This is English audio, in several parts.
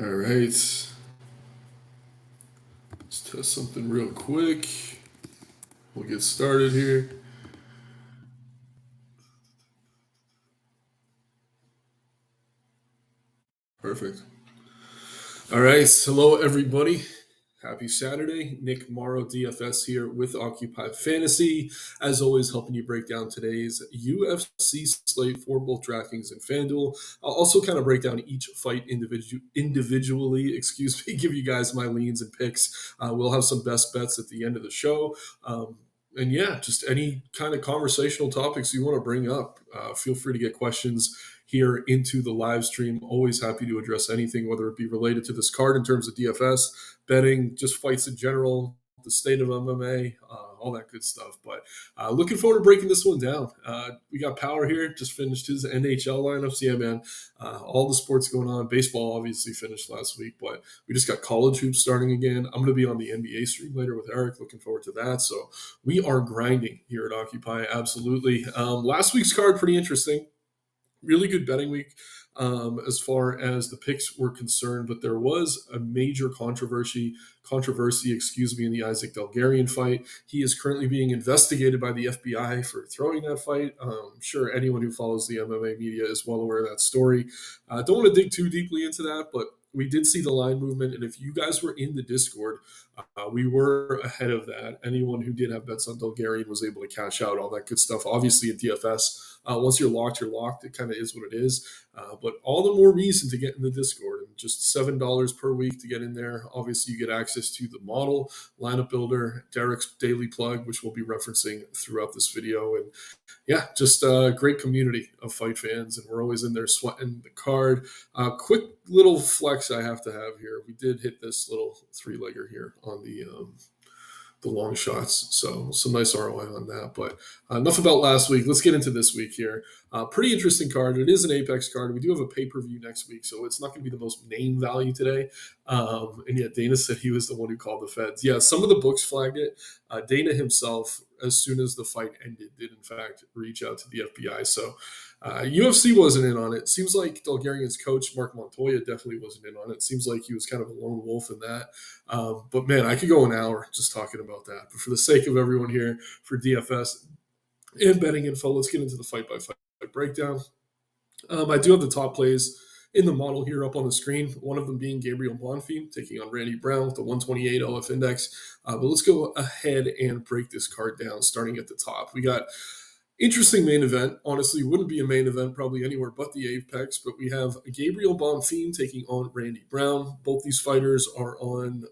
All right, let's test something real quick. We'll get started here. Perfect. All right, hello everybody. Happy Saturday. Nick Morrow, DFS here with Occupy Fantasy. As always, helping you break down today's UFC slate for both DraftKings and FanDuel. I'll also kind of break down each fight individually, excuse me, give you guys my leans and picks. We'll have some best bets at the end of the show. And yeah, just any kind of conversational topics you want to bring up, feel free to get questions here into the live stream. Always happy to address anything, whether it be related to this card in terms of DFS, betting, just fights in general, the state of MMA, all that good stuff. But looking forward to breaking this one down. We got Power here, just finished his NHL lineups. Yeah, man, all the sports going on. Baseball obviously finished last week, but we just got college hoops starting again. I'm going to be on the NBA stream later with Eric. Looking forward to that. So we are grinding here at Occupy. Absolutely. Last week's card, pretty interesting, really good betting week as far as the picks were concerned, but there was a major controversy, excuse me, in the Isaac Delgarian fight. He is currently being investigated by the FBI for throwing that fight. I'm sure anyone who follows the MMA media is well aware of that story. Don't want to dig too deeply into that, but we did see the line movement, and if you guys were in the Discord, we were ahead of that. Anyone who did have bets on Bulgarian was able to cash out, all that good stuff. Obviously, at DFS, once you're locked, you're locked. It kind of is what it is. But all the more reason to get in the Discord. And just $7 per week to get in there. Obviously, you get access to the model, lineup builder, Derek's daily plug, which we'll be referencing throughout this video. And yeah, just a great community of fight fans. And we're always in there sweating the card. Quick little flex I have to have here. We did hit this little three-legger here on the long shots. So some nice ROI on that. But enough about last week. Let's get into this week here. Pretty interesting card. It is an Apex card. We do have a pay per view next week, so it's not going to be the most name value today. And yeah, Dana said he was the one who called the feds. Yeah, some of the books flagged it. Dana himself, as soon as the fight ended, did in fact reach out to the FBI. So UFC wasn't in on it. Seems like Bulgarian's coach, Mark Montoya, definitely wasn't in on it. Seems like he was kind of a lone wolf in that. But man, I could go an hour just talking about that. But for the sake of everyone here, for DFS and betting info, let's get into the fight by fight breakdown. I do have the top plays in the model here up on the screen. One of them being Gabriel Bonfim taking on Randy Brown with the 128 OF index. But let's go ahead and break this card down, starting at the top. We got interesting main event. Honestly, wouldn't be a main event probably anywhere but the Apex, but we have Gabriel Bonfim taking on Randy Brown. Both these fighters are on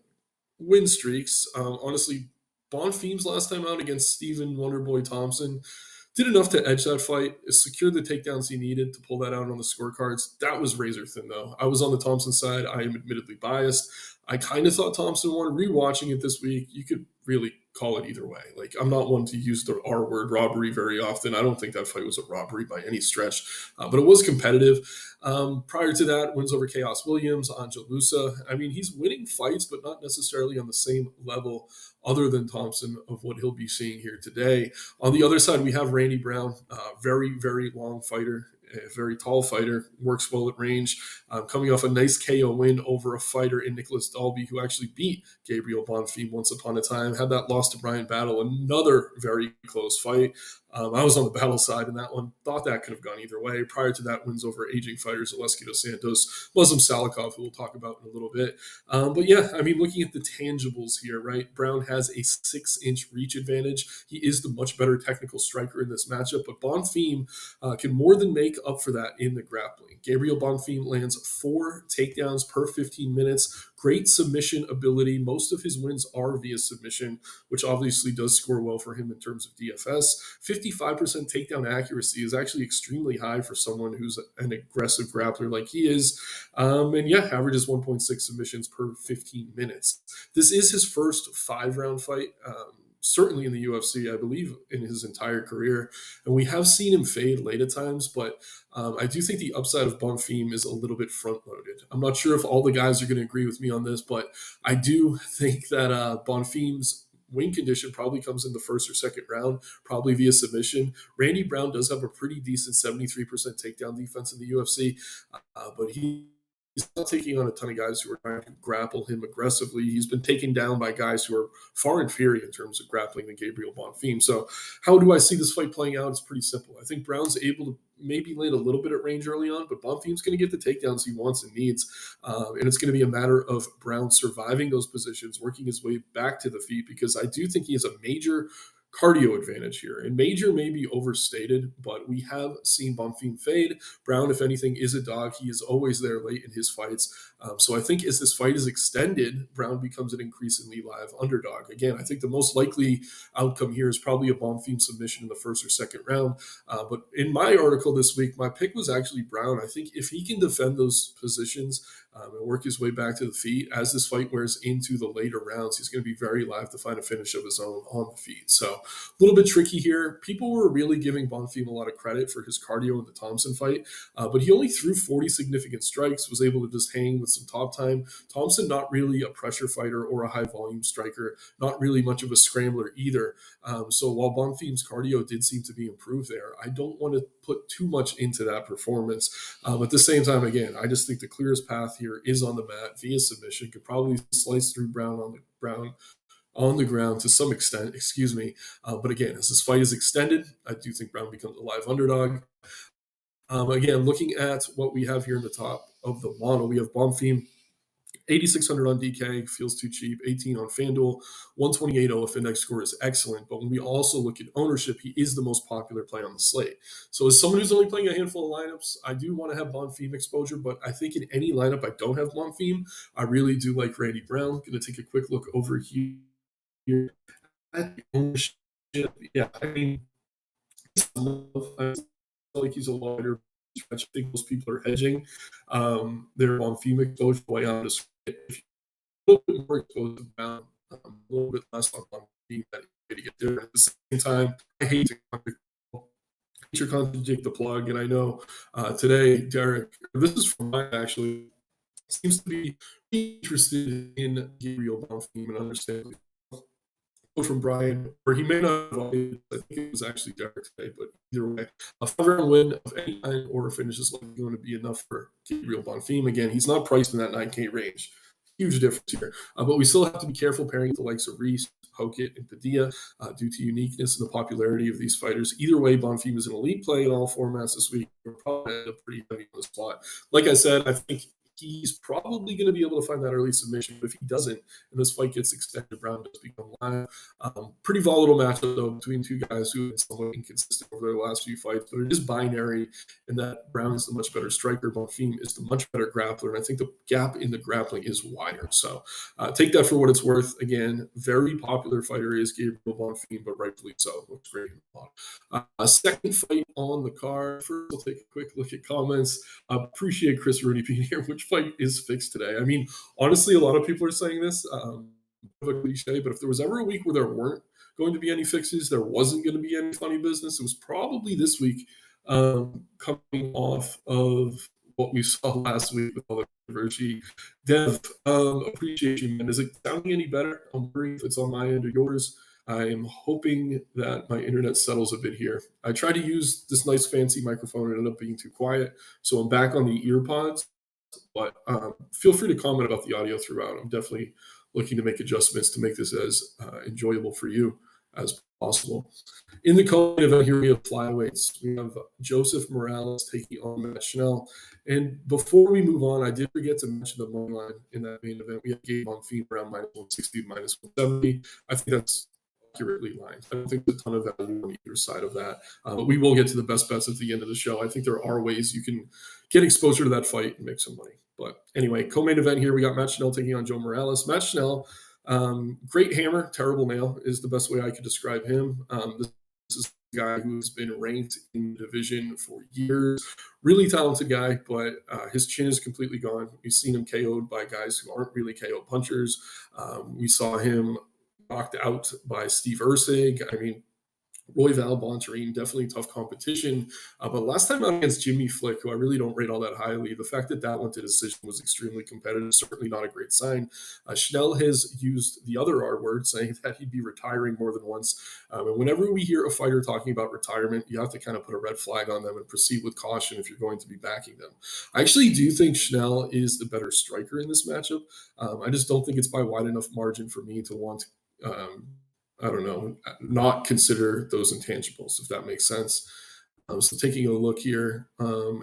win streaks. Honestly, Bonfim's last time out against Stephen Wonderboy Thompson did enough to edge that fight, secured the takedowns he needed to pull that out on the scorecards. That was razor thin, though. I was on the Thompson side. I am admittedly biased. I kind of thought Thompson won. Rewatching it this week, you could really call it either way. Like, I'm not one to use the R word robbery very often. I don't think that fight was a robbery by any stretch, but it was competitive. Prior to that, wins over Chaos Williams, Angelusa. I mean, he's winning fights, but not necessarily on the same level other than Thompson of what he'll be seeing here today. On the other side, we have Randy Brown, very, very long fighter, a very tall fighter, works well at range, coming off a nice KO win over a fighter in Nicholas Dalby, who actually beat Gabriel Bonfim once upon a time, had that loss to Brian Battle, another very close fight. I was on the battle side in that one. Thought that could have gone either way. Prior to that, wins over aging fighters Zaleski dos Santos, Muslim Salikov, who we'll talk about in a little bit. But yeah, I mean, looking at the tangibles here, right? Brown has a 6-inch reach advantage. He is the much better technical striker in this matchup, but Bonfim can more than make up for that in the grappling. Gabriel Bonfim lands 4 takedowns per 15 minutes. Great submission ability. Most of his wins are via submission, which obviously does score well for him in terms of DFS. 55% takedown accuracy is actually extremely high for someone who's an aggressive grappler like he is. And yeah, averages 1.6 submissions per 15 minutes. This is his first 5-round fight. Certainly in the UFC, I believe, in his entire career. And we have seen him fade late at times, but I do think the upside of Bonfim is a little bit front loaded. I'm not sure if all the guys are going to agree with me on this, but I do think that Bonfim's win condition probably comes in the first or second round, probably via submission. Randy Brown does have a pretty decent 73% takedown defense in the UFC, but he He's not taking on a ton of guys who are trying to grapple him aggressively. He's been taken down by guys who are far inferior in terms of grappling than Gabriel Bonfim. So, how do I see this fight playing out? It's pretty simple. I think Brown's able to maybe land a little bit at range early on, but Bonfim's going to get the takedowns he wants and needs. And it's going to be a matter of Brown surviving those positions, working his way back to the feet, because I do think he has a major cardio advantage here. And major may be overstated, but we have seen Bonfim fade. Brown, if anything, is a dog. He is always there late in his fights. So I think as this fight is extended, Brown becomes an increasingly live underdog. Again, I think the most likely outcome here is probably a Bonfim submission in the first or second round. But in my article this week, my pick was actually Brown. I think if he can defend those positions and work his way back to the feet as this fight wears into the later rounds, he's going to be very live to find a finish of his own on the feet. So a little bit tricky here. People were really giving Bonfim a lot of credit for his cardio in the Thompson fight, but he only threw 40 significant strikes, was able to just hang with some top time. Thompson, not really a pressure fighter or a high volume striker, not really much of a scrambler either. So while Bonfim's cardio did seem to be improved there, I don't want to put too much into that performance. At the same time, again, I just think the clearest path here is on the mat via submission. Could probably slice through Brown on the ground to some extent, excuse me. But again, as this fight is extended, I do think Brown becomes a live underdog. Again, looking at what we have here in the top of the model, we have Bonfim 8,600 on DK, feels too cheap. 18 on FanDuel, 128 OF index score is excellent. But when we also look at ownership, he is the most popular play on the slate. So as someone who's only playing a handful of lineups, I do want to have Bonfim exposure. But I think in any lineup I don't have Bonfim, I really do like Randy Brown. Going to take a quick look over here at the ownership. Yeah, I mean, I feel like he's a lighter. I think most people are hedging. They're on FEMA exposure way on this. If you're a little bit more exposed to Brown, a little bit less on being that way to get there. At the same time, I hate to contradict the plug, and I know today, Derek, this is from mine actually, seems to be interested in Gabriel Bonfim and understanding from Brian, or he may not have. I think it was actually Derek today, but either way, a 5-round win of any kind or a finish is likely going to be enough for Gabriel Bonfim. Again, he's not priced in that 9K range. Huge difference here. But we still have to be careful pairing with the likes of Reese, Hokit, and Padilla due to uniqueness and the popularity of these fighters. Either way, Bonfim is an elite play in all formats this week. We're probably end up pretty heavy on the spot. Like I said, I think he's probably going to be able to find that early submission. But if he doesn't, and this fight gets extended, Brown does become live. Pretty volatile matchup, though, between two guys who have been somewhat inconsistent over their last few fights. But it is binary in that Brown is the much better striker. Bonfim is the much better grappler. And I think the gap in the grappling is wider. So take that for what it's worth. Again, very popular fighter is Gabriel Bonfim, but rightfully so. Looks great in the lot. Second fight on the card. First, we'll take a quick look at comments. Appreciate Chris Rooney being here. Which fight is fixed today? I mean, honestly, a lot of people are saying this. A cliche, but if there was ever a week where there weren't going to be any fixes, there wasn't going to be any funny business, it was probably this week, coming off of what we saw last week with all the controversy. Dev, appreciate you, man. Is it sounding any better? I'm worried if it's on my end or yours. I am hoping that my internet settles a bit here. I tried to use this nice fancy microphone and it ended up being too quiet, so I'm back on the ear pods. But feel free to comment about the audio throughout. I'm definitely looking to make adjustments to make this as enjoyable for you as possible. In the co-main event here, we have flyweights. We have Joseph Morales taking on Matt Schnell. And before we move on, I did forget to mention the money line in that main event. We have Gabe Bonfim around minus 160, minus 170. I think that's accurately lined. I don't think there's a ton of value on either side of that. But we will get to the best bets at the end of the show. I think there are ways you can get exposure to that fight and make some money. But anyway, co-main event here, we got Matt Schnell taking on Joe Morales. Matt Schnell, great hammer, terrible nail is the best way I could describe him. This is a guy who's been ranked in the division for years. Really talented guy, but his chin is completely gone. We've seen him KO'd by guys who aren't really KO punchers. We saw him knocked out by Steve Erceg. I mean, Royval, Bonfim, definitely tough competition. But last time out against Jimmy Flick, who I really don't rate all that highly, the fact that that went to decision was extremely competitive, certainly not a great sign. Schnell has used the other R word, saying that he'd be retiring more than once. And whenever we hear a fighter talking about retirement, you have to kind of put a red flag on them and proceed with caution if you're going to be backing them. I actually do think Schnell is the better striker in this matchup. I just don't think it's by wide enough margin for me to want um, I don't know, not consider those intangibles, if that makes sense. So taking a look here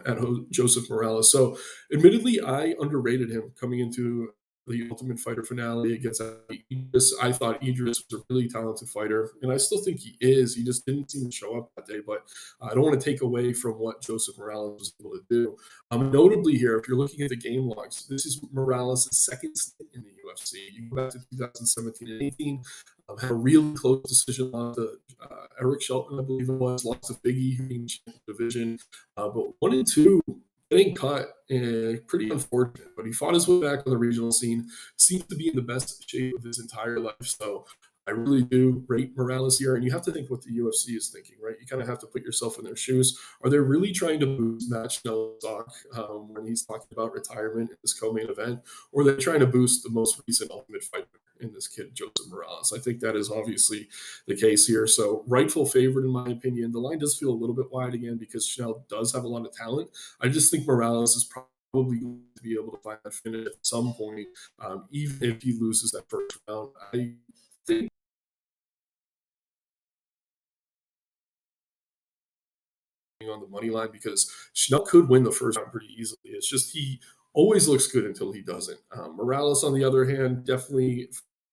at Joseph Morales. So admittedly, I underrated him coming into the Ultimate Fighter finale against Idris. I thought Idris was a really talented fighter, and I still think he is. He just didn't seem to show up that day. But I don't want to take away from what Joseph Morales was able to do. Notably here, if you're looking at the game logs, this is Morales' second stint in the UFC. You go back to 2017 and 18, had a really close decision on to Eric Shelton, I believe it was, lost to Biggie, who in the division. But 1 and 2, getting cut, pretty unfortunate. But he fought his way back on the regional scene, seems to be in the best shape of his entire life. So I really do rate Morales here. And you have to think what the UFC is thinking, right? You kind of have to put yourself in their shoes. Are they really trying to boost Matt Schnell's stock when he's talking about retirement in this co-main event? Or are they trying to boost the most recent Ultimate Fighter in this kid, Joseph Morales? I think that is obviously the case here. So rightful favorite, in my opinion. The line does feel a little bit wide again because Schnell does have a lot of talent. I just think Morales is probably going to be able to find that finish at some point, even if he loses that first round. I think on the money line because Schnell could win the first round pretty easily. It's just he always looks good until he doesn't. Morales, on the other hand, definitely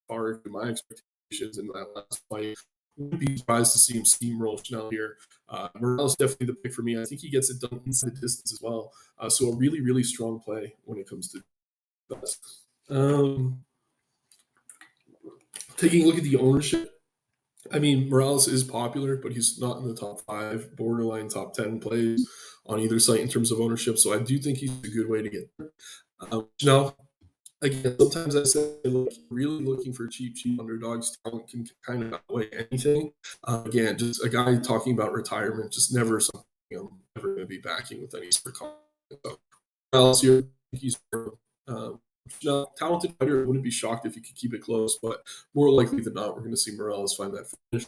far to my expectations in that last fight. Wouldn't be surprised to see him steamroll Schnell here. Morales definitely the pick for me. I think he gets it done inside the distance as well. So a really, really strong play when it comes to that. Um, Taking a look at the ownership, I mean, Morales is popular, but he's not in the top 5, borderline top 10 plays on either site in terms of ownership. So I do think he's a good way to get there. Now, again, sometimes I say, look, really looking for cheap underdogs. Talent can kind of outweigh anything. Again, just a guy talking about retirement, just never something I'm ever going to be backing with any sort of confidence. So Morales here, he's um, talented fighter. I wouldn't be shocked if he could keep it close, but more likely than not, we're going to see Morales find that finish.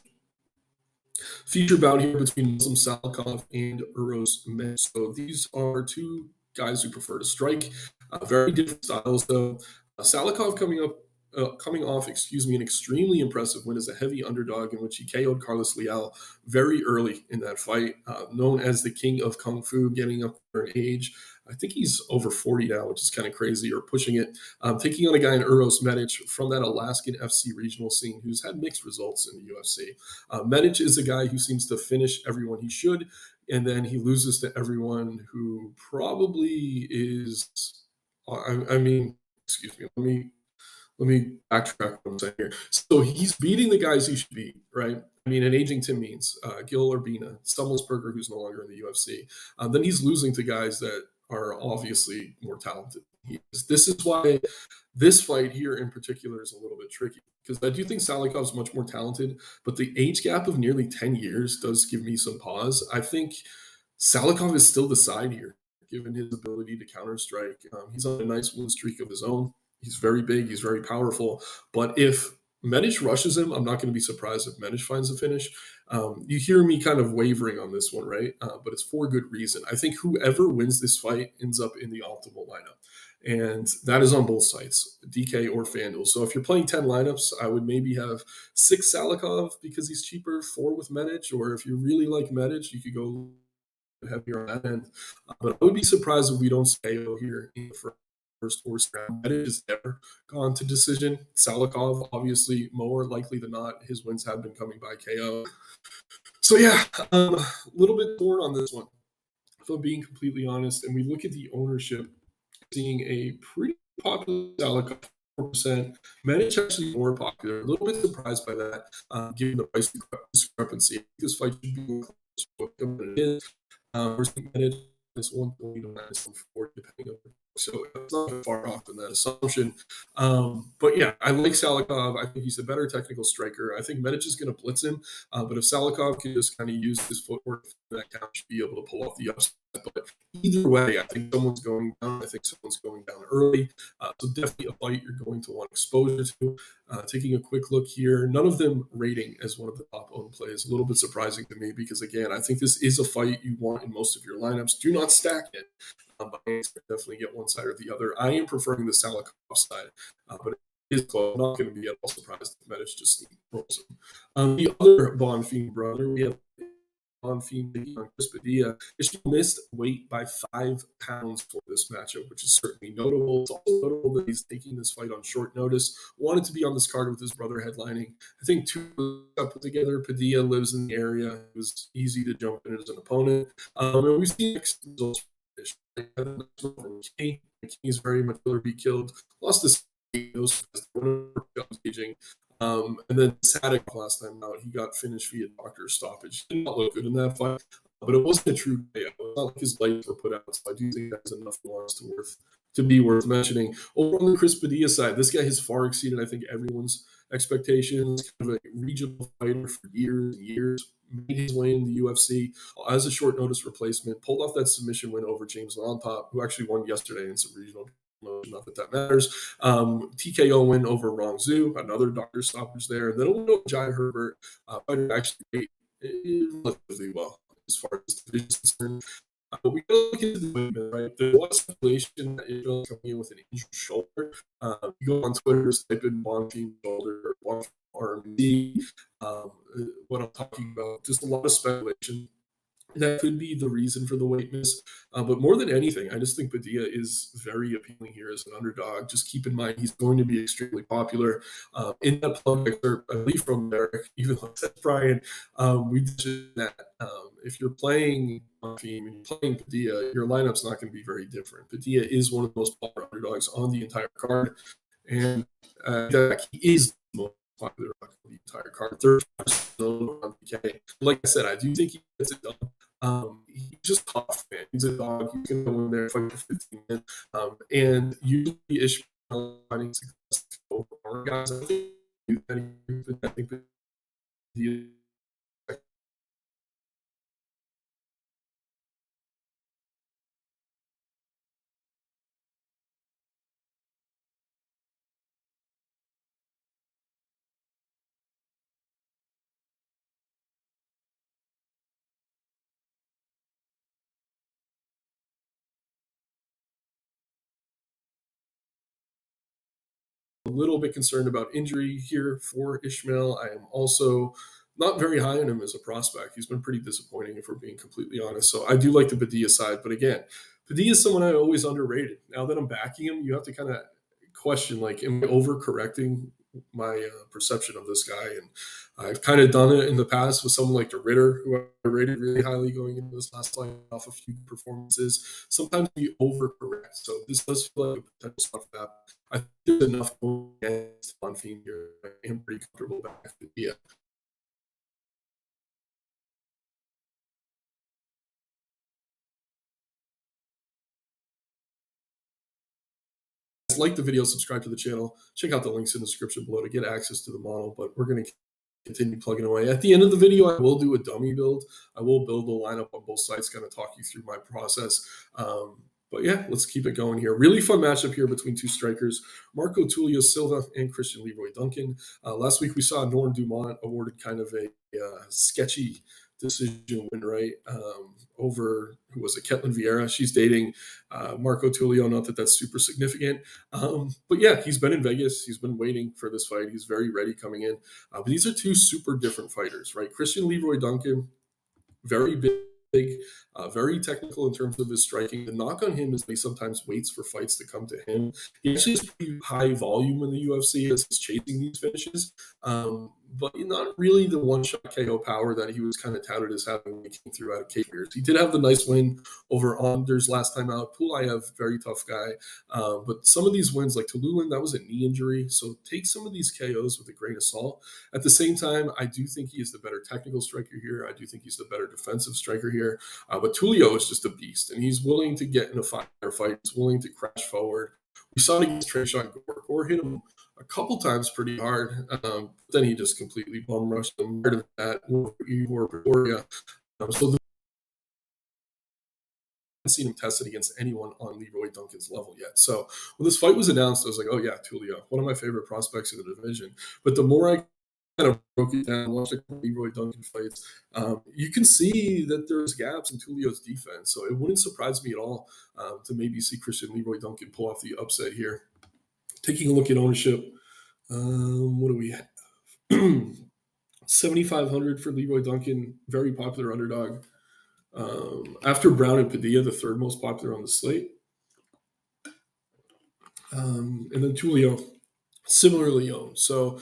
Feature bout here between Muslim Salikov and Uros Med. So these are two guys who prefer to strike. Very different styles, though. Salikov coming off, an extremely impressive win as a heavy underdog in which he KO'd Carlos Leal very early in that fight. Known as the king of kung fu, getting up there in age. I think he's over 40 now, which is kind of crazy, or pushing it. Taking on a guy in Uros Medic from that Alaskan FC regional scene who's had mixed results in the UFC. Medic is a guy who seems to finish everyone he should, and then he loses to everyone who probably is. I mean, excuse me. Let me backtrack what I'm saying here. So he's beating the guys he should beat, right? I mean, an aging Tim Means, Gil Urbina, Stummelsberger, who's no longer in the UFC. Then he's losing to guys that are obviously more talented. This is why this fight here in particular is a little bit tricky because I do think Salikov's much more talented, but the age gap of nearly 10 years does give me some pause. I think Salikov is still the side here, given his ability to counter strike. He's on a nice win streak of his own. He's very big, he's very powerful. But if Medic rushes him, I'm not going to be surprised if Medic finds a finish. You hear me kind of wavering on this one, right? But it's for good reason. I think whoever wins this fight ends up in the optimal lineup. And that is on both sites, DK or FanDuel. So if you're playing 10 lineups, I would maybe have 6 Salikov because he's cheaper, 4 with Medic. Or if you really like Medic, you could go heavier on that end. But I would be surprised if we don't stay here in the first or second round. Medic has never gone to decision. Salikov, obviously, more likely than not, his wins have been coming by KO. So yeah, a little bit torn on this one, if I'm being completely honest. And we look at the ownership, seeing a pretty popular Salikov, 4%. Medic actually more popular. A little bit surprised by that, given the price discrepancy. This fight should be close to what it is. We're seeing Medic -140 to -140, depending on So it's not far off in that assumption. But yeah, I like Salikov. I think he's a better technical striker. I think Medic is going to blitz him, but if Salikov can just kind of use his footwork, that count should be able to pull off the upset. But either way, I think someone's going down. I think someone's going down early. So definitely a fight you're going to want exposure to. Taking a quick look here, none of them rating as one of the top owned plays. A little bit surprising to me because, again, I think this is a fight you want in most of your lineups. Do not stack it. But I definitely get one side or the other. I am preferring the Salikov side, but it is close. I'm not going to be at all surprised if Medic just rolls him. The other Bonfim brother, we have Bonfim taking on Chris Padilla. She missed weight by 5 pounds for this matchup, which is certainly notable. It's also notable that he's taking this fight on short notice. Wanted to be on this card with his brother headlining. I think two got put together. Padilla lives in the area. It was easy to jump in as an opponent. And we've seen mixed results. He's very much will be killed. Lost this aging. And then Sadik last time out, he got finished via doctor stoppage. Did not look good in that fight, but it wasn't a true KO. It's not like his lights were put out. So I do think that's enough nuance to be worth mentioning. Over on the Chris Padilla side, this guy has far exceeded, I think, everyone's expectations. Kind of a regional fighter for years and years. Made his way in the UFC as a short notice replacement. Pulled off that submission win over James Lontop, who actually won yesterday in some regional. Not that matters. TKO win over Rong Zhu, another doctor stoppage there. And then a win over Jai Herbert. Fighter actually played relatively well as far as the division is concerned. But we gotta look into the movement, right? There's a lot of speculation that Israel is coming in with an injured shoulder. You go on Twitter, type in Bonfim shoulder or Bonfim RMD. What I'm talking about, just a lot of speculation. That could be the reason for the weight miss. But more than anything, I just think Padilla is very appealing here as an underdog. Just keep in mind, he's going to be extremely popular. In that plug excerpt, I believe from Derek, even though that's Brian, we mentioned that if you're playing on team and you're playing Padilla, your lineup's not going to be very different. Padilla is one of the most popular underdogs on the entire card. And he is the most popular on the entire card. Third on PK. Like I said, I do think he gets it done. He's just tough, man. He's a dog. He's going to go in there, fight for 15 minutes. And usually Ishmael finding success over guys. I think the a little bit concerned about injury here for Ishmael. I am also not very high on him as a prospect. He's been pretty disappointing, if we're being completely honest. So I do like the Padilla side, but again, Padilla is someone I always underrated. Now that I'm backing him, you have to kind of question, like, am I overcorrecting my perception of this guy? And I've kind of done it in the past with someone like the Ritter, who I rated really highly going into this last fight off a few performances. Sometimes we overcorrect. So this does feel like a potential spot for that. I think there's enough going against Bonfim here. I am pretty comfortable back. Yeah. Like the video, subscribe to the channel, check out the links in the description below to get access to the model. But we're going to continue plugging away. At the end of the video, I will do a dummy build. I will build a lineup on both sides, kind of talk you through my process. But yeah, let's keep it going here. Really fun matchup here between two strikers, Marco Tulio Silva and Christian Leroy Duncan. Last week we saw Norm Dumont awarded kind of a sketchy decision win, right? Over, who was it, Ketlin Vieira. She's dating Marco Tulio. Not that that's super significant. But yeah, he's been in Vegas. He's been waiting for this fight. He's very ready coming in. But these are two super different fighters, right? Christian Leroy Duncan, very big, very technical in terms of his striking. The knock on him is that he sometimes waits for fights to come to him. He actually has pretty high volume in the UFC as he's chasing these finishes. but not really the one-shot KO power that he was kind of touted as having when he came through out of Cape Fears. He did have the nice win over Anders last time out. Pulayev, very tough guy. But some of these wins, like Tuluin, that was a knee injury. So take some of these KOs with a grain of salt. At the same time, I do think he is the better technical striker here. I do think he's the better defensive striker here. But Tulio is just a beast, and he's willing to get in a firefight. He's willing to crash forward. We saw it against Trayshawn Gore. Gore hit him a couple times pretty hard. Then he just completely bum rushed him. Part of that, Igor Pretoria. So the seen him tested against anyone on Leroy Duncan's level yet. So when this fight was announced, I was like, oh yeah, Tulio, one of my favorite prospects in the division. But the more I kind of broke it down, watched a couple Leroy Duncan fights, you can see that there's gaps in Tulio's defense. So it wouldn't surprise me at all to maybe see Christian Leroy Duncan pull off the upset here. Taking a look at ownership, what do we have? 7,500 for Leroy Duncan, very popular underdog. After Brown and Padilla, the third most popular on the slate. And then Tulio, similarly owned. So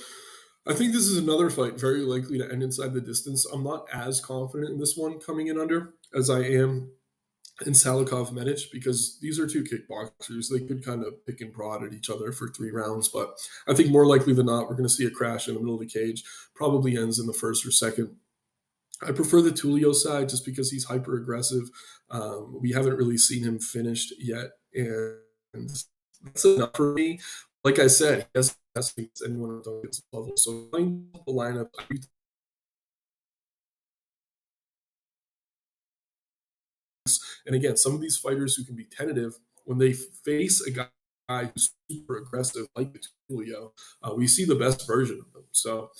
I think this is another fight very likely to end inside the distance. I'm not as confident in this one coming in under as I am in Salikov Medic because these are two kickboxers. They could kind of pick and prod at each other for 3 rounds, but I think more likely than not, we're going to see a crash in the middle of the cage. Probably ends in the first or second. I prefer the Tulio side just because he's hyper aggressive. We haven't really seen him finished yet, and that's enough for me. Like I said, he doesn't test against anyone at Duncan's level. So playing the lineup, and again, some of these fighters who can be tentative when they face a guy who's super aggressive like Tulio, we see the best version of them. So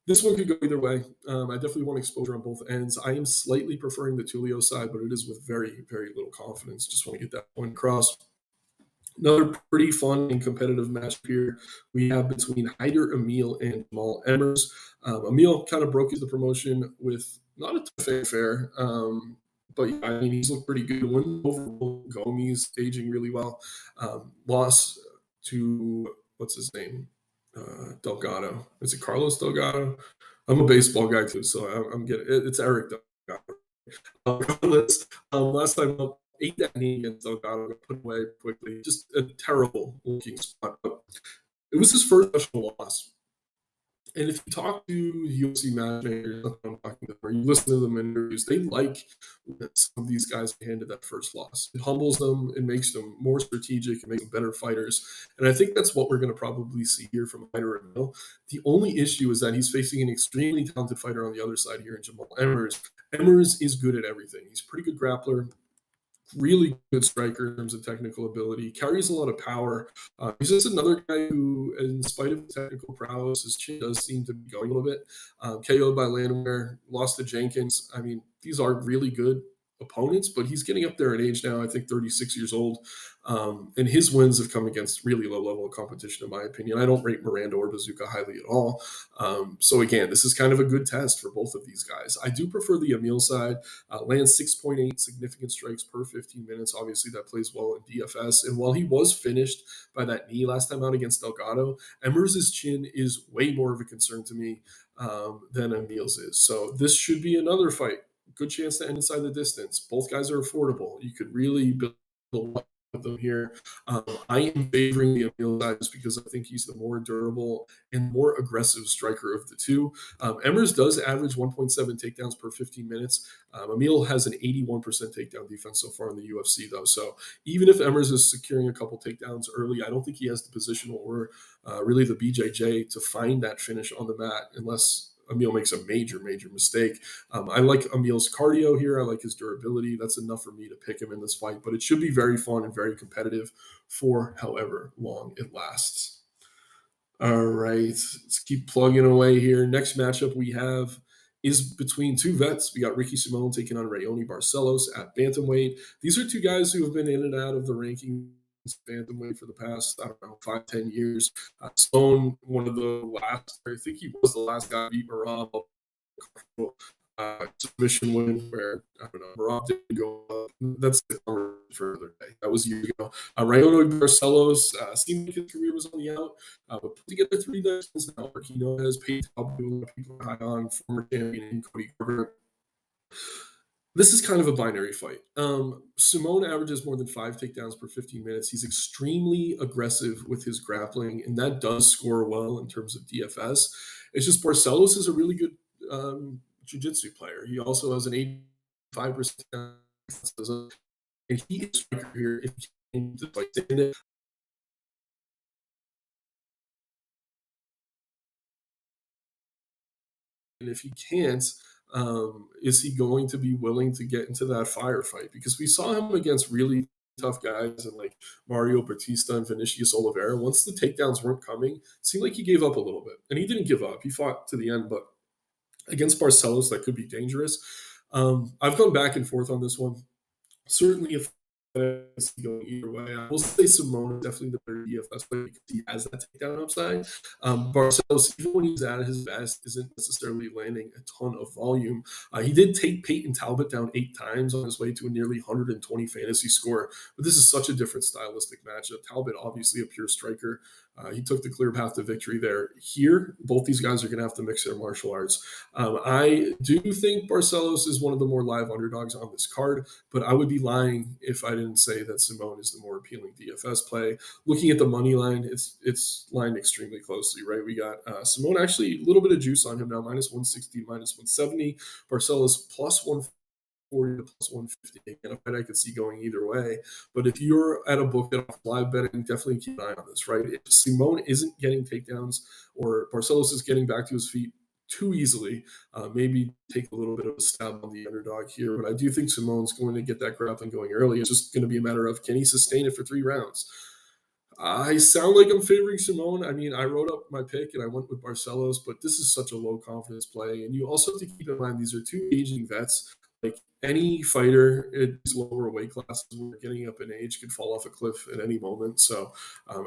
this one could go either way. I definitely want exposure on both ends. I am slightly preferring the Tulio side, but it is with very, very little confidence. Just want to get that point across. Another pretty fun and competitive match here we have between Hyder Emil and Jamal Emmers. Emil kind of broke the promotion with not a tough affair, but yeah, I mean, he's looked pretty good. Win over Gomes, aging really well. Loss to, what's his name? Delgado. Is it Carlos Delgado? I'm a baseball guy too, so I'm getting it's Eric Delgado. Last time up, ate that knee against Delgado, got put away quickly. Just a terrible looking spot. But it was his first professional loss. And if you talk to UFC matchmakers, or you listen to them in interviews, they like when some of these guys handed that first loss. It humbles them, it makes them more strategic, it makes them better fighters. And I think that's what we're going to probably see here from Hyder Emil. The only issue is that he's facing an extremely talented fighter on the other side here in Jamal Emmers. Emmers is good at everything. He's a pretty good grappler, really good striker in terms of technical ability, carries a lot of power. He's just another guy who, in spite of technical prowess, his chin does seem to be going a little bit. KO'd by Landwehr, lost to Jenkins. I mean, these are really good opponents, but he's getting up there in age now, I think 36 years old. And his wins have come against really low level of competition, in my opinion. I don't rate Miranda or Bazooka highly at all. So again, this is kind of a good test for both of these guys. I do prefer the Emil side. Lands 6.8 significant strikes per 15 minutes. Obviously, that plays well in DFS. And while he was finished by that knee last time out against Delgado, Emmers' chin is way more of a concern to me than Emil's is. So this should be another fight. Good chance to end inside the distance. Both guys are affordable. You could really build with them here. I am favoring the Emil side just because I think he's the more durable and more aggressive striker of the two. Emmers does average 1.7 takedowns per 15 minutes. Emil has an 81% takedown defense so far in the UFC, though. So even if Emmers is securing a couple takedowns early, I don't think he has the positional or really the BJJ to find that finish on the mat unless Emil makes a major, major mistake. I like Emil's cardio here. I like his durability. That's enough for me to pick him in this fight, but it should be very fun and very competitive for however long it lasts. All right, let's keep plugging away here. Next matchup we have is between two vets. We got Ricky Simone taking on Rayoni Barcelos at bantamweight. These are two guys who have been in and out of the rankings bantamweight for the past, I don't know, 5-10 years. Stone, one of the last, I think he was the last guy to beat Merab. submission win where, I don't know, Marab didn't go up. That's the for another day. That was years ago. Rayono Barcelos seemed like his career was on the out, but put together 3 now. Marquino has paid top people high on former champion in Cody Garbrandt. This is kind of a binary fight. Simone averages more than 5 takedowns per 15 minutes. He's extremely aggressive with his grappling, and that does score well in terms of DFS. It's just Barcelos is a really good jiu-jitsu player. He also has an 85%, and he is striker here. If he can just like stand it, and if he can't, is he going to be willing to get into that firefight? Because we saw him against really tough guys and like Mario Batista and Vinicius Oliveira. Once the takedowns weren't coming, it seemed like he gave up a little bit. And he didn't give up. He fought to the end, but against Barcelos, that could be dangerous. I've gone back and forth on this one. Certainly, if it's going either way, I will say Simone is definitely the better DFS player because he has that takedown upside. Barcelos, even when he's at his best, isn't necessarily landing a ton of volume. He did take Peyton Talbot down 8 times on his way to a nearly 120 fantasy score, but this is such a different stylistic matchup. Talbot, obviously a pure striker. He took the clear path to victory there. Here, both these guys are going to have to mix their martial arts. I do think Barcelos is one of the more live underdogs on this card, but I would be lying if I didn't say that Simone is the more appealing DFS play. Looking at the money line, it's lined extremely closely, right? We got Simone actually a little bit of juice on him now, minus 160, minus 170. Barcelos plus 140 to plus 150. And a fight I could see going either way. But if you're at a book that off live betting, definitely keep an eye on this, right? If Simone isn't getting takedowns or Barcelos is getting back to his feet too easily, maybe take a little bit of a stab on the underdog here. But I do think Simone's going to get that grappling going early. It's just going to be a matter of can he sustain it for 3 rounds? I sound like I'm favoring Simone. I mean, I wrote up my pick and I went with Barcelos, but this is such a low confidence play. And you also have to keep in mind these are two aging vets. Like any fighter in these lower weight classes, when they're getting up in age, could fall off a cliff at any moment. So,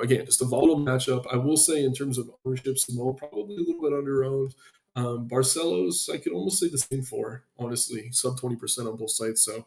again, just a volatile matchup. I will say, in terms of ownership, Simone probably a little bit under owned. Barcelos, I could almost say the same for, honestly, sub 20% on both sides. So,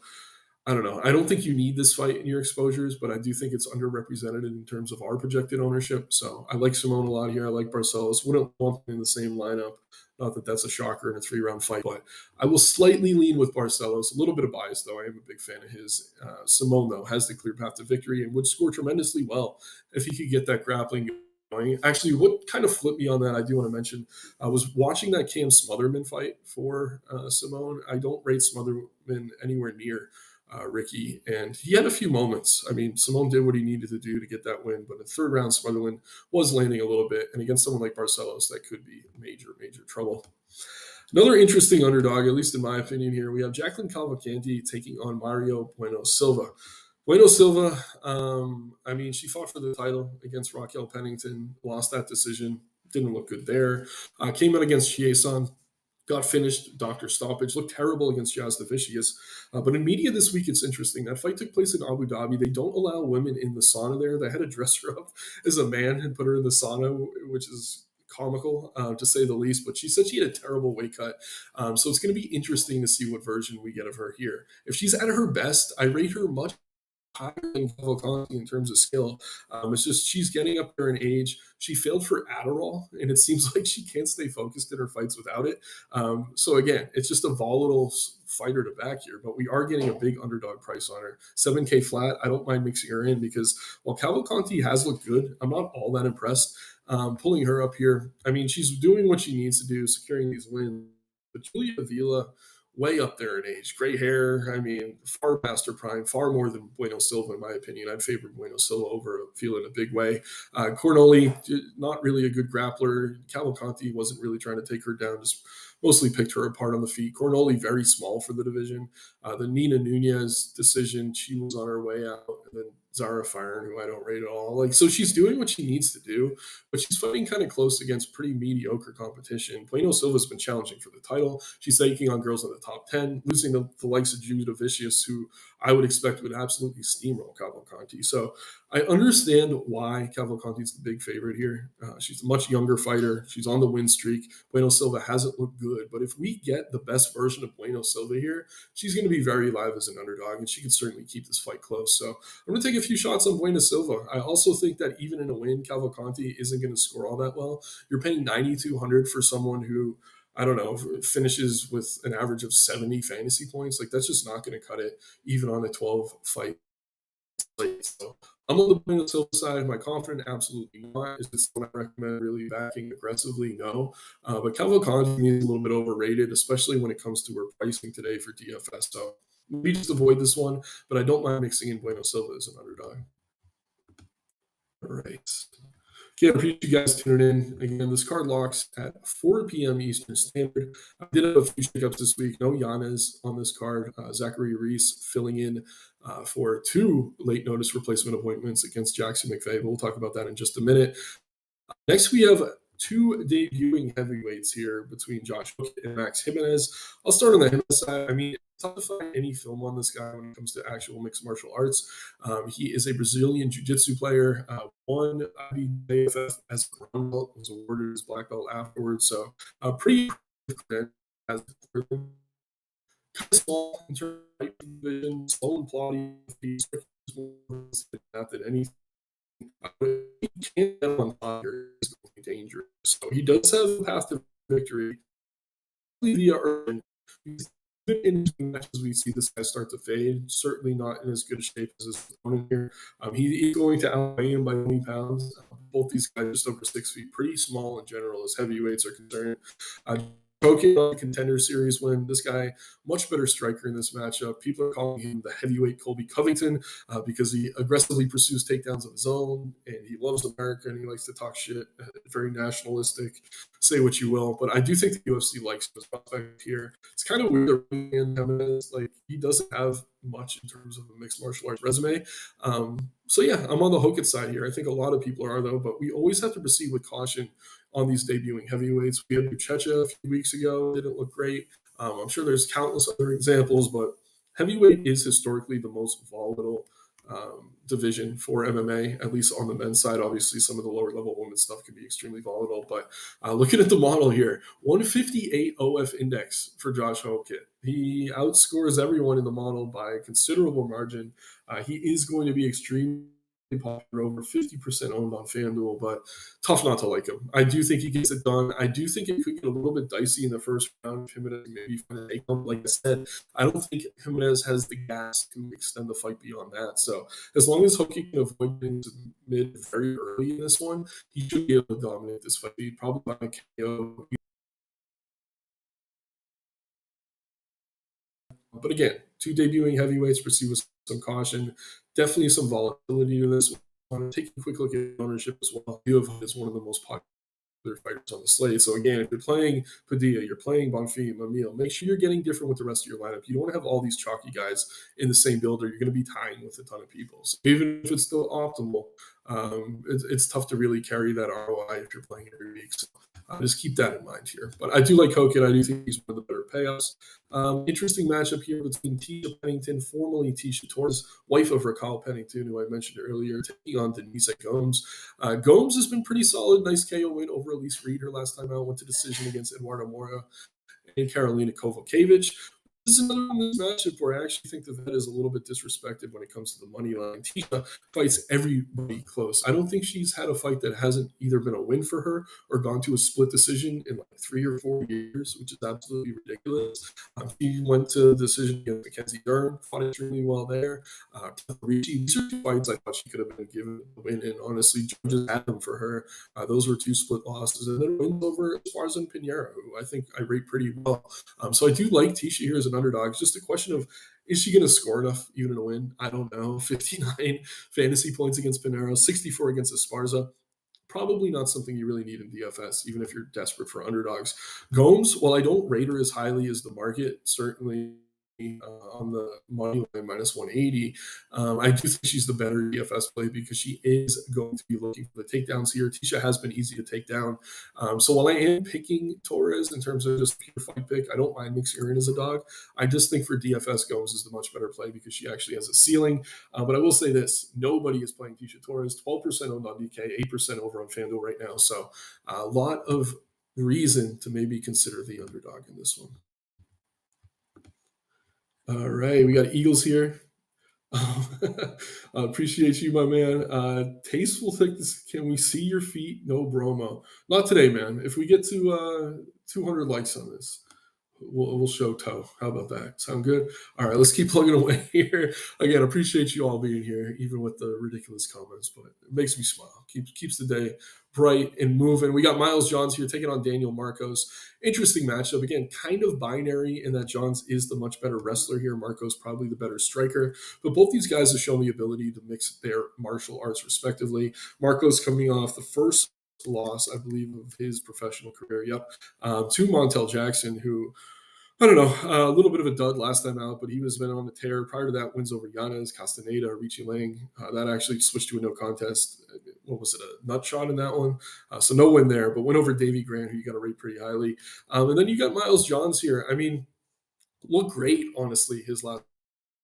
I don't know. I don't think you need this fight in your exposures, but I do think it's underrepresented in terms of our projected ownership. So I like Simone a lot here. I like Barcelos. Wouldn't want them in the same lineup. Not that that's a shocker in a 3 round fight, but I will slightly lean with Barcelos. A little bit of bias, though. I am a big fan of his. Simone, though, has the clear path to victory and would score tremendously well if he could get that grappling going. Actually, what kind of flipped me on that, I do want to mention, I was watching that Cam Smotherman fight for Simone. I don't rate Smotherman anywhere near Ricky, and he had a few moments. I mean, Simone did what he needed to do to get that win, but in the 3rd round, Sutherland was landing a little bit, and against someone like Barcelos, that could be major, major trouble. Another interesting underdog, at least in my opinion, here we have Jacqueline Cavalcanti taking on Mario Bueno Silva. Bueno Silva, I mean, she fought for the title against Raquel Pennington, lost that decision, didn't look good there. Came out against Chieson, got finished, doctor stoppage, looked terrible against Jasna Vicious. But in media this week, it's interesting. That fight took place in Abu Dhabi. They don't allow women in the sauna there. They had to dress her up as a man and put her in the sauna, which is comical to say the least. But she said she had a terrible weight cut. So it's going to be interesting to see what version we get of her here. If she's at her best, I rate her much higher than Cavalcanti in terms of skill. It's just she's getting up there in age. She failed for Adderall, and it seems like she can't stay focused in her fights without it. So again, it's just a volatile fighter to back here, but we are getting a big underdog price on her. 7K flat. I don't mind mixing her in because while Cavalcanti has looked good, I'm not all that impressed. Pulling her up here, I mean, she's doing what she needs to do, securing these wins. But Julia Avila, way up there in age. Gray hair, I mean, far past her prime, far more than Bueno Silva, in my opinion. I'd favor Bueno Silva over Feel in a big way. Cornoli, not really a good grappler. Cavalcanti wasn't really trying to take her down, just mostly picked her apart on the feet. Cornoli, very small for the division. The Nina Nunez decision, she was on her way out. And then Zara Firen, who I don't rate at all. Like, so she's doing what she needs to do, but she's fighting kind of close against pretty mediocre competition. Bueno Silva's been challenging for the title. She's taking on girls in the top 10, losing the likes of Judah Vicious, who I would expect would absolutely steamroll Cavalcanti. So I understand why Cavalcanti's the big favorite here. She's a much younger fighter. She's on the win streak. Bueno Silva hasn't looked good, but if we get the best version of Bueno Silva here, she's going to be very live as an underdog, and she can certainly keep this fight close. So I'm going to take a few shots on Bueno Silva. I also think that even in a win, Cavalcanti isn't going to score all that well. You're paying 9,200 for someone who, I don't know, finishes with an average of 70 fantasy points. Like, that's just not going to cut it, even on a 12 fight slate. So I'm on the Bueno Silva side. Am I confident? Absolutely not. Is this one I recommend really backing aggressively? No. But Cavalcanti is a little bit overrated, especially when it comes to her pricing today for DFS. So maybe just avoid this one, but I don't mind mixing in Bueno Silva as an underdog. All right. Okay, I appreciate you guys tuning in. Again, this card locks at 4 p.m. Eastern Standard. I did have a few shakeups this week. No Yanez on this card. Zachary Reese filling in for two late notice replacement appointments against Jackson McVeigh. We'll talk about that in just a minute. Next, we have two debuting heavyweights here between Josh Hook and Max Jimenez. I'll start on the Jimenez side. I mean, it's tough to find any film on this guy when it comes to actual mixed martial arts. He is a Brazilian jiu-jitsu player, won IBJJF as a brown belt, was awarded his black belt afterwards. So pretty as kind of small in terms of height division, slow and plotty. He's not that anything he can't get on fire is going to be dangerous. So he does have a path to victory via Irvin. He's in matches we see this guy start to fade. Certainly not in as good a shape as his opponent here. He's going to outweigh him by 20 pounds. Both these guys just over 6 feet, pretty small in general as heavyweights are concerned. Choking on the Contender Series win. This guy, much better striker in this matchup. People are calling him the heavyweight Colby Covington because he aggressively pursues takedowns of his own, and he loves America, and he likes to talk shit. Very nationalistic. Say what you will, but I do think the UFC likes his prospect here. It's kind of weird that like he doesn't have much in terms of a mixed martial arts resume. So yeah, I'm on the Hokit side here. I think a lot of people are though, but we always have to proceed with caution on these debuting heavyweights. We had Buchecha a few weeks ago, didn't look great. I'm sure there's countless other examples, but heavyweight is historically the most volatile division for MMA, at least on the men's side. Obviously, some of the lower level women's stuff can be extremely volatile, but looking at the model here, 158 OF index for Josh Hokit. He outscores everyone in the model by a considerable margin. He is going to be extremely popular, over 50% owned on FanDuel, but tough not to like him. I do think he gets it done. I do think it could get a little bit dicey in the first round. Jimenez maybe find a takedown. Like I said, I don't think Jimenez has the gas to extend the fight beyond that. So as long as Hoki can avoid getting to mid very early in this one, he should be able to dominate this fight. He'd probably by KO. But again, two debuting heavyweights, proceed with some caution. Definitely some volatility to this one. Taking a quick look at ownership as well. You have is one of the most popular fighters on the slate. So again, if you're playing Padilla, you're playing Bonfim, Emil, make sure you're getting different with the rest of your lineup. You don't want to have all these chalky guys in the same builder. You're going to be tying with a ton of people. So even if it's still optimal, it's tough to really carry that ROI if you're playing every week. So just keep that in mind here. But I do like Hogan. I do think he's one of the better payoffs. Interesting matchup here between Tisha Pennington, formerly Tisha Torres, wife of Raquel Pennington, who I mentioned earlier, taking on Denise Gomes. Gomes has been pretty solid. Nice KO win over Elise Reed her last time out. Went to decision against Eduardo Mora and Karolina Kovacevic. This is another one in this matchup where I actually think the vet is a little bit disrespected when it comes to the money line. Tisha fights everybody close. I don't think she's had a fight that hasn't either been a win for her or gone to a split decision in like 3 or 4 years, which is absolutely ridiculous. She went to decision against Mackenzie Dern, fought extremely well there. These are two fights I thought she could have been given a win, and honestly, judges had them for her. Those were two split losses, and then wins over Esparza and Pinheiro, who I think I rate pretty well. So I do like Tisha here as an underdog. It's just a question of, is she going to score enough even to win? I don't know. 59 fantasy points against Pinheiro, 64 against Esparza. Probably not something you really need in DFS, even if you're desperate for underdogs. Gomes, while I don't rate her as highly as the market, certainly on the money line minus 180. I do think she's the better DFS play because she is going to be looking for the takedowns here. Tisha has been easy to take down. So while I am picking Torres in terms of just pure fight pick, I don't mind mixing her in as a dog. I just think for DFS, Gomes is the much better play because she actually has a ceiling. But I will say this: nobody is playing Tisha Torres. 12% owned on DK, 8% over on FanDuel right now. So a lot of reason to maybe consider the underdog in this one. All right, we got Eagles here. Appreciate you, my man. Tasteful thickness. Can we see your feet? No bromo. Not today, man. If we get to 200 likes on this, we'll show toe. How about that? Sound good? All right, let's keep plugging away here. Again, appreciate you all being here, even with the ridiculous comments, but it makes me smile. Keeps the day bright and moving. We got Miles Johns here taking on Daniel Marcos. Interesting matchup. Again, kind of binary in that Johns is the much better wrestler here. Marcos probably the better striker. But both these guys have shown the ability to mix their martial arts respectively. Marcos coming off the first loss, I believe, of his professional career. Yep. To Montel Jackson, who I don't know, a little bit of a dud last time out, but he was been on the tear. Prior to that, wins over Yanez, Castaneda, Richie Lang. That actually switched to a no contest. What was it, a nut shot in that one? So no win there, but went over Davey Grant, who you got to rate pretty highly. And then you got Miles Johns here. I mean, looked great, honestly, his last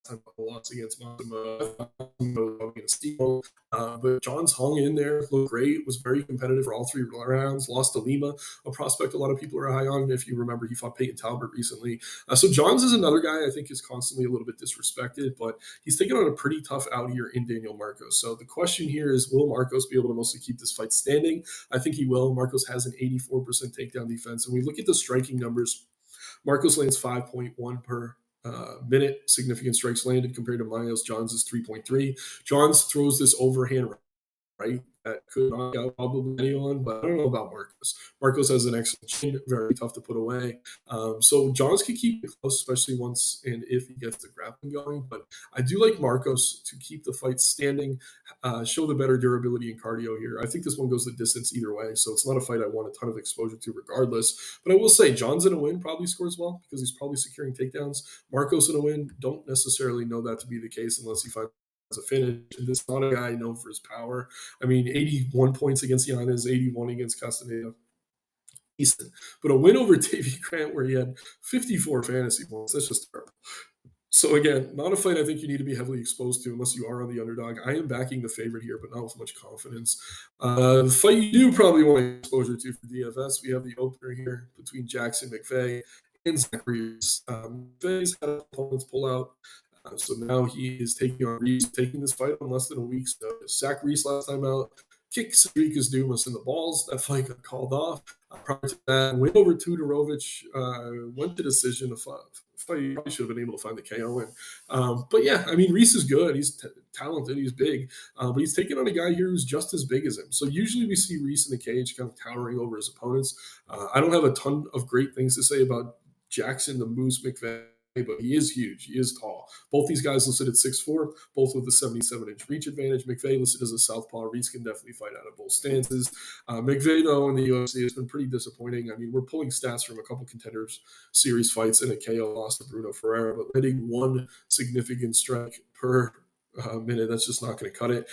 time loss against Massimo in a steal. But Johns hung in there, looked great, was very competitive for all three rounds, lost to Lima, a prospect a lot of people are high on. If you remember, he fought Peyton Talbot recently. So Johns is another guy I think is constantly a little bit disrespected, but he's taken on a pretty tough out here in Daniel Marcos. So the question here is, will Marcos be able to mostly keep this fight standing? I think he will. Marcos has an 84% takedown defense. And we look at the striking numbers. Marcos lands 5.1 per minute significant strikes landed compared to Miles Johns' 3.3. Johns throws this overhand right that could knock out probably anyone, but I don't know about Marcos. Marcos has an excellent chin, very tough to put away. So Johns can keep it close, especially once and if he gets the grappling going. But I do like Marcos to keep the fight standing, show the better durability and cardio here. I think this one goes the distance either way, so it's not a fight I want a ton of exposure to regardless. But I will say Johns in a win probably scores well because he's probably securing takedowns. Marcos in a win, don't necessarily know that to be the case unless he finds a finish. And this is not a guy known for his power. I mean, 81 points against Yanez, 81 against Castaneda. Decent. But a win over Davey Grant where he had 54 fantasy points, that's just terrible. So again, not a fight I think you need to be heavily exposed to unless you are on the underdog. I am backing the favorite here, but not with much confidence. The fight you do probably want exposure to for DFS, we have the opener here between Jackson McVeigh and Zach Reeves. McVeigh's had opponents pull out. So now he is taking on Reese, taking this fight on less than a week's notice. Zach Reese last time out kicked Cedric Dumas in the balls. That fight got called off. Prior to that, win over Tudorovich, went to decision. A fight you probably should have been able to find the KO win. But yeah, I mean, Reese is good. He's talented. He's big. But he's taking on a guy here who's just as big as him. So usually we see Reese in the cage kind of towering over his opponents. I don't have a ton of great things to say about Jackson the Moose McVeigh, but he is huge. He is tall. Both these guys listed at 6'4", both with a 77-inch reach advantage. McVeigh listed as a southpaw. Reese can definitely fight out of both stances. McVeigh, though, in the UFC has been pretty disappointing. I mean, we're pulling stats from a couple contenders series fights and a KO loss to Bruno Ferreira, but hitting one significant strike per minute, that's just not going to cut it.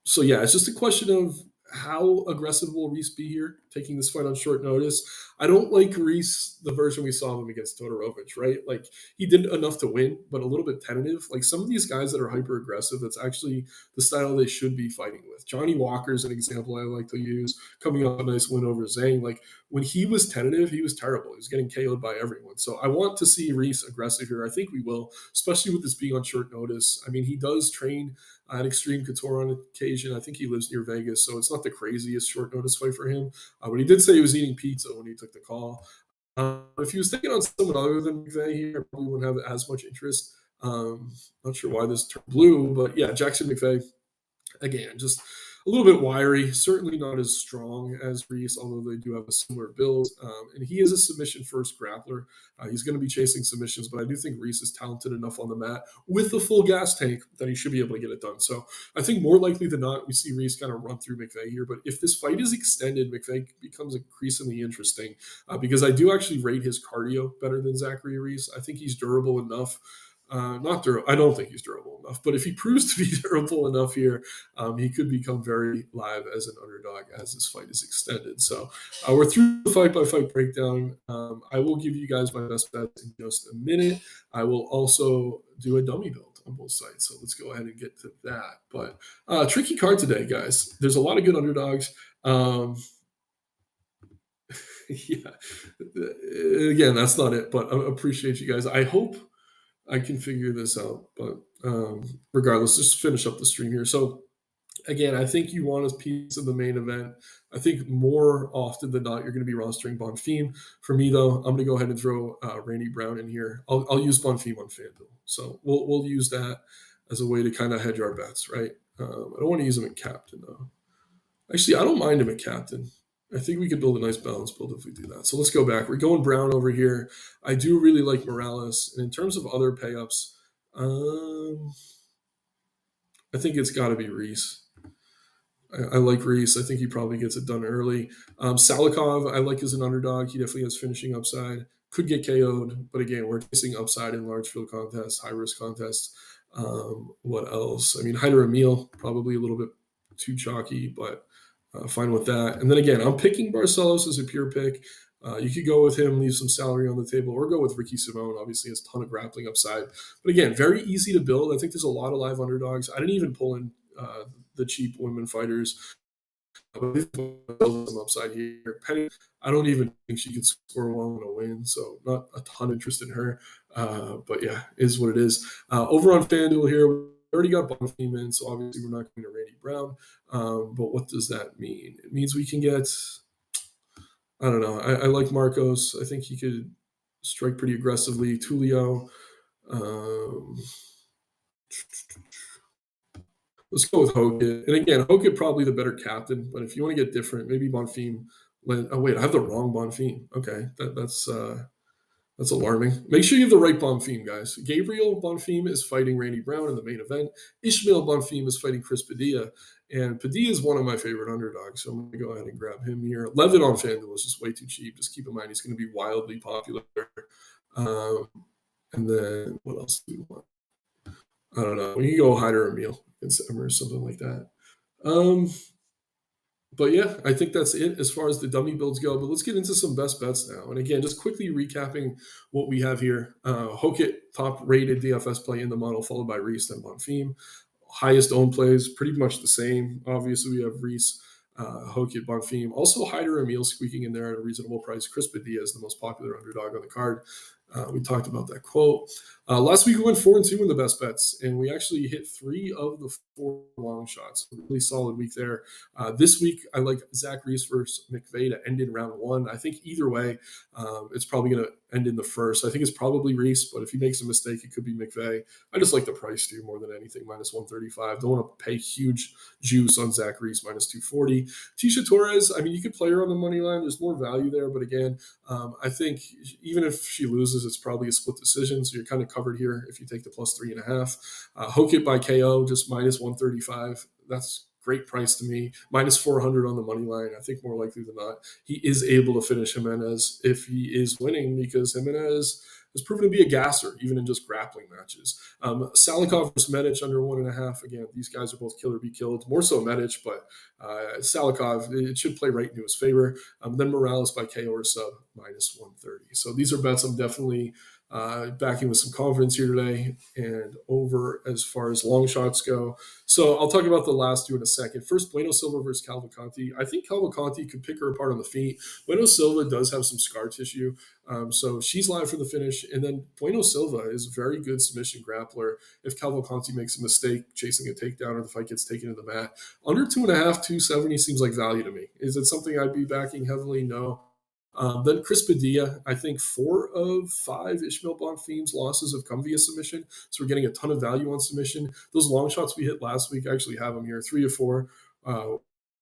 So, yeah, it's just a question of how aggressive will Reese be here, taking this fight on short notice? I don't like Reese, the version we saw of him against Todorovic, right? Like, he did enough to win, but a little bit tentative. Like, some of these guys that are hyper aggressive, that's actually the style they should be fighting with. Johnny Walker's an example I like to use, coming off a nice win over Zhang. Like, when he was tentative, he was terrible. He was getting KO'd by everyone. So I want to see Reese aggressive here. I think we will, especially with this being on short notice. I mean, he does train at Extreme Couture on occasion. I think he lives near Vegas, so it's not the craziest short notice fight for him. But he did say he was eating pizza when he took the call. If he was taking on someone other than McVeigh here, I probably wouldn't have as much interest. Not sure why this turned blue, but yeah, Jackson McVeigh, again, just a little bit wiry, certainly not as strong as Reese, although they do have a similar build. And he is a submission first grappler. He's going to be chasing submissions, but I do think Reese is talented enough on the mat with the full gas tank that he should be able to get it done. So I think more likely than not, we see Reese kind of run through McVeigh here. But if this fight is extended, McVeigh becomes increasingly interesting because I do actually rate his cardio better than Zachary Reese. I think he's durable enough. Not durable. I don't think he's durable enough, but if he proves to be durable enough here, he could become very live as an underdog as this fight is extended. So we're through the fight by fight breakdown. I will give you guys my best bets in just a minute. I will also do a dummy build on both sides. So let's go ahead and get to that. But tricky card today, guys. There's a lot of good underdogs. Yeah. Again, that's not it, but I appreciate you guys. I hope I can figure this out, but regardless, just finish up the stream here. So again, I think you want a piece of the main event. I think more often than not, you're going to be rostering Bonfim. For me, though, I'm going to go ahead and throw Randy Brown in here. I'll use Bonfim on FanDuel. So we'll use that as a way to kind of hedge our bets, right? I don't want to use him at captain, though. Actually, I don't mind him at captain. I think we could build a nice balance build if we do that. So let's go back. We're going Brown over here. I do really like Morales. And in terms of other pay-ups, I think it's got to be Reese. I like Reese. I think he probably gets it done early. Salikov, I like as an underdog. He definitely has finishing upside. Could get KO'd, but again, we're chasing upside in large field contests, high risk contests. What else? I mean, Hyder Emil, probably a little bit too chalky, but fine with that. And then again, I'm picking Barcelos as a pure pick. You could go with him, leave some salary on the table, or go with Ricky Simone. Obviously, has a ton of grappling upside. But again, very easy to build. I think there's a lot of live underdogs. I didn't even pull in the cheap women fighters. Some upside here. Penny, I don't even think she could score well in a win, so not a ton of interest in her. But yeah, is what it is. Over on FanDuel here, we already got Bonfim in, so obviously we're not going to Randy Brown. But what does that mean? It means we can get. I don't know. I like Marcos. I think he could strike pretty aggressively. Tulio. Um, Let's go with Hogan. And again, Hogan probably the better captain, but if you want to get different, maybe Bonfim. Oh wait, I have the wrong Bonfim. Okay, that's alarming. Make sure you have the right Bonfim, guys. Gabriel Bonfim is fighting Randy Brown in the main event. Ishmael Bonfim is fighting Chris Padilla. And Padilla is one of my favorite underdogs, so I'm going to go ahead and grab him here. Levitt on FanDuel is just way too cheap. Just keep in mind he's going to be wildly popular. Um, and then what else do we want? I don't know. We can go Hyder Emil against him or something like that. But yeah, I think that's it as far as the dummy builds go. But let's get into some best bets now. And again, just quickly recapping what we have here. Hokit, top rated DFS play in the model, followed by Reese, then Bonfim. Highest owned plays, pretty much the same. Obviously, we have Reese, Hokit, Bonfim. Also, Hyder Emil squeaking in there at a reasonable price. Chris Padilla is the most popular underdog on the card. We talked about that quote. Last week we went 4-2 in the best bets, and we actually hit 3 of the 4 long shots. Really solid week there. This week I like Zach Reese versus McVeigh to end in round 1. I think either way, it's probably going to end in the first. I think it's probably Reese, but if he makes a mistake, it could be McVeigh. I just like the price too more than anything, minus 135. Don't want to pay huge juice on Zach Reese, minus 240. Tisha Torres, I mean, you could play her on the money line. There's more value there, but again, I think even if she loses, it's probably a split decision. So you're kind of covered here if you take the plus 3.5. Hokit by KO, just minus 135. That's great price to me. Minus 400 on the money line. I think more likely than not, he is able to finish Jimenez if he is winning because Jimenez has proven to be a gasser, even in just grappling matches. Salikov versus Medic under 1.5. Again, these guys are both kill or be killed. More so Medic, but Salikov, it should play right into his favor. Then Morales by KO or sub, minus 130. So these are bets I'm definitely backing with some confidence here today. And over as far as long shots go. So I'll talk about the last 2 in a second. First, Bueno Silva versus Cavalcanti. I think Cavalcanti could pick her apart on the feet. Bueno Silva does have some scar tissue. So she's live for the finish. And then Bueno Silva is a very good submission grappler. If Cavalcanti makes a mistake chasing a takedown or the fight gets taken to the mat, under 2.5, 270 seems like value to me. Is it something I'd be backing heavily? No. Then Chris Padilla, I think 4 of 5 Ishmael Bonfim's losses have come via submission. So we're getting a ton of value on submission. Those long shots we hit last week, I actually have them here, 3 of 4 Uh,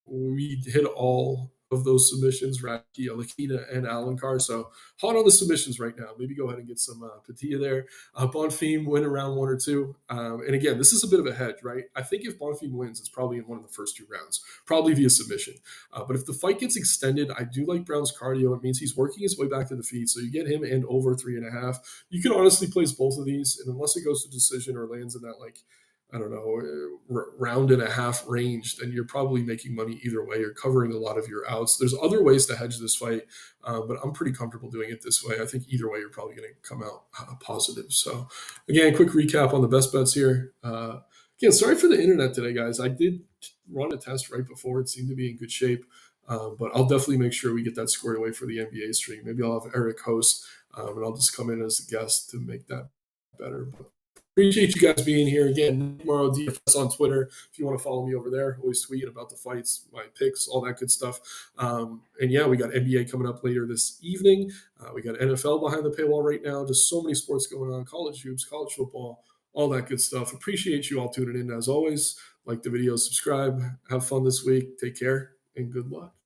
we hit all of those submissions, Radke, Lakita, and Alencar. So hot on the submissions right now. Maybe go ahead and get some Padilla there. Bonfim win around one or two. And again, this is a bit of a hedge, right? I think if Bonfim wins, it's probably in one of the first two rounds, probably via submission. But if the fight gets extended, I do like Brown's cardio. It means he's working his way back to the feet. So you get him and over 3.5. You can honestly place both of these. And unless it goes to decision or lands in that, like, I don't know, round and a half range, then you're probably making money either way. You're covering a lot of your outs. There's other ways to hedge this fight, but I'm pretty comfortable doing it this way. I think either way, you're probably going to come out positive. So, again, quick recap on the best bets here. Again, sorry for the internet today, guys. I did run a test right before. It seemed to be in good shape. But I'll definitely make sure we get that squared away for the NBA stream. Maybe I'll have Eric host, and I'll just come in as a guest to make that better. But appreciate you guys being here again. Tomorrow DFS on Twitter. If you want to follow me over there, always tweet about the fights, my picks, all that good stuff. And yeah, we got NBA coming up later this evening. We got NFL behind the paywall right now. Just so many sports going on, college hoops, college football, all that good stuff. Appreciate you all tuning in as always. Like the video, subscribe, have fun this week. Take care and good luck.